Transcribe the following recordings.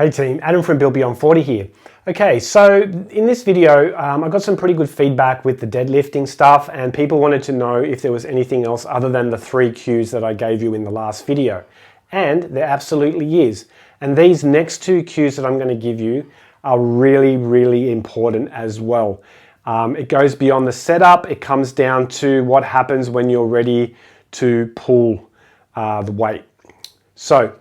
Hey team, Adam from Build Beyond 40 here. Okay, so in this video, I got some pretty good feedback with the deadlifting stuff, and people wanted to know if there was anything else other than the 3 cues that I gave you in the last video. And there absolutely is. And these next 2 cues that I'm going to give you are really, really important as well. It goes beyond the setup. It comes down to what happens when you're ready to pull the weight. So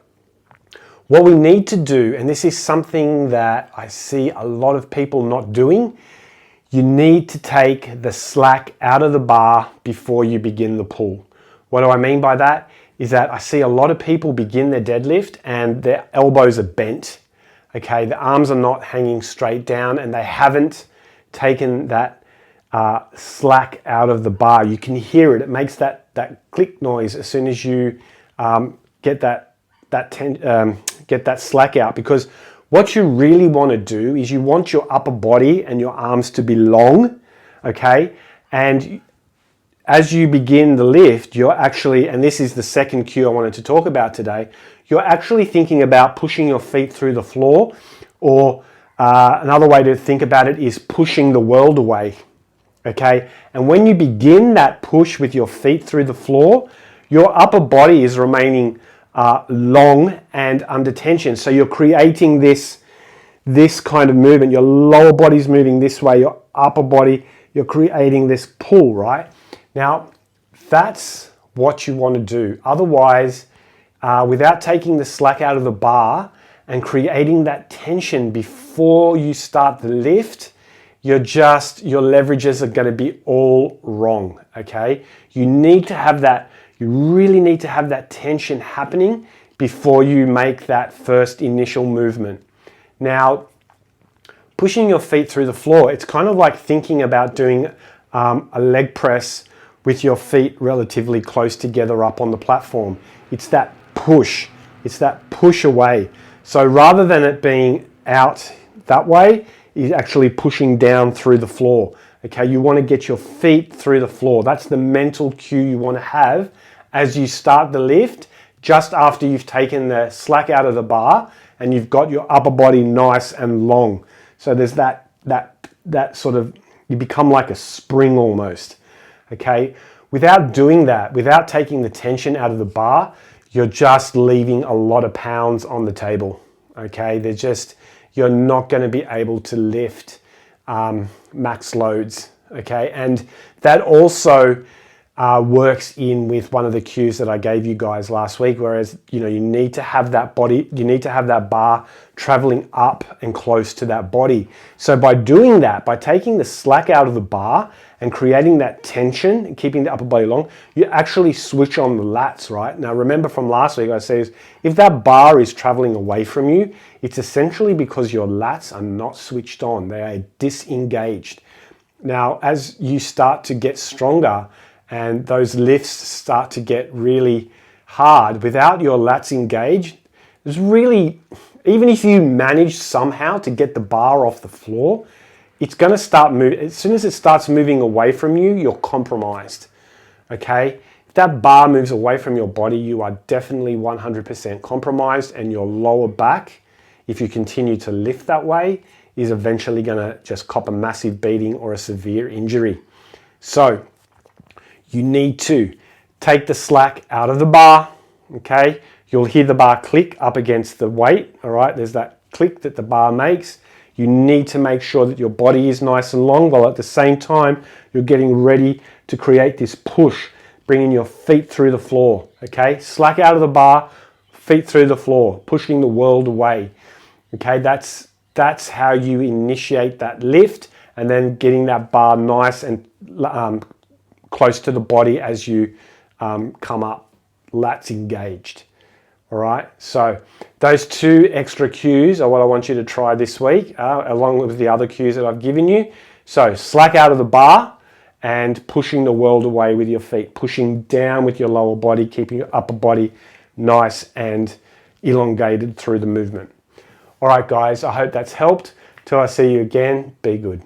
what we need to do, and this is something that I see a lot of people not doing, you need to take the slack out of the bar before you begin the pull. What do I mean by that? Is that I see a lot of people begin their deadlift and their elbows are bent. Okay, the arms are not hanging straight down and they haven't taken that slack out of the bar. You can hear it. It makes that click noise as soon as you get that slack out, because what you really want to do is you want your upper body and your arms to be long, okay? And as you begin the lift, you're actually, and this is the second cue I wanted to talk about today, you're actually thinking about pushing your feet through the floor, or another way to think about it is pushing the world away, okay? And when you begin that push with your feet through the floor, your upper body is remaining long and under tension. So you're creating this kind of movement. Your lower body's moving this way, your upper body, you're creating this pull, right? Now, that's what you want to do. Otherwise, without taking the slack out of the bar and creating that tension before you start the lift, your leverages are going to be all wrong, okay? You need to have that. You really need to have that tension happening before you make that first initial movement. Now, pushing your feet through the floor, it's kind of like thinking about doing a leg press with your feet relatively close together up on the platform. It's that push. It's that push away. So rather than it being out that way, you're actually pushing down through the floor. Okay, you want to get your feet through the floor. That's the mental cue you want to have as you start the lift, just after you've taken the slack out of the bar and you've got your upper body nice and long. So there's that sort of, you become like a spring almost, okay? Without doing that, without taking the tension out of the bar, you're just leaving a lot of pounds on the table, okay? You're not going to be able to lift max loads, okay? And that also works in with one of the cues that I gave you guys last week, whereas, you need to have that bar traveling up and close to that body. So by doing that, by taking the slack out of the bar and creating that tension and keeping the upper body long, you actually switch on the lats, right? Now, remember from last week, I said, if that bar is traveling away from you, it's essentially because your lats are not switched on. They are disengaged. Now, as you start to get stronger, and those lifts start to get really hard without your lats engaged, there's really, even if you manage somehow to get the bar off the floor, it's going to start moving. As soon as it starts moving away from you, you're compromised, okay? If that bar moves away from your body, you are definitely 100% compromised, and your lower back, if you continue to lift that way, is eventually going to just cop a massive beating or a severe injury. So you need to take the slack out of the bar, okay? You'll hear the bar click up against the weight, all right? There's that click that the bar makes. You need to make sure that your body is nice and long, while at the same time, you're getting ready to create this push, bringing your feet through the floor, okay? Slack out of the bar, feet through the floor, pushing the world away, okay? That's how you initiate that lift, and then getting that bar nice and close to the body as you come up, lats engaged. All right, so those 2 extra cues are what I want you to try this week, along with the other cues that I've given you. So slack out of the bar and pushing the world away with your feet, pushing down with your lower body, keeping your upper body nice and elongated through the movement. All right, guys, I hope that's helped. Till I see you again, be good.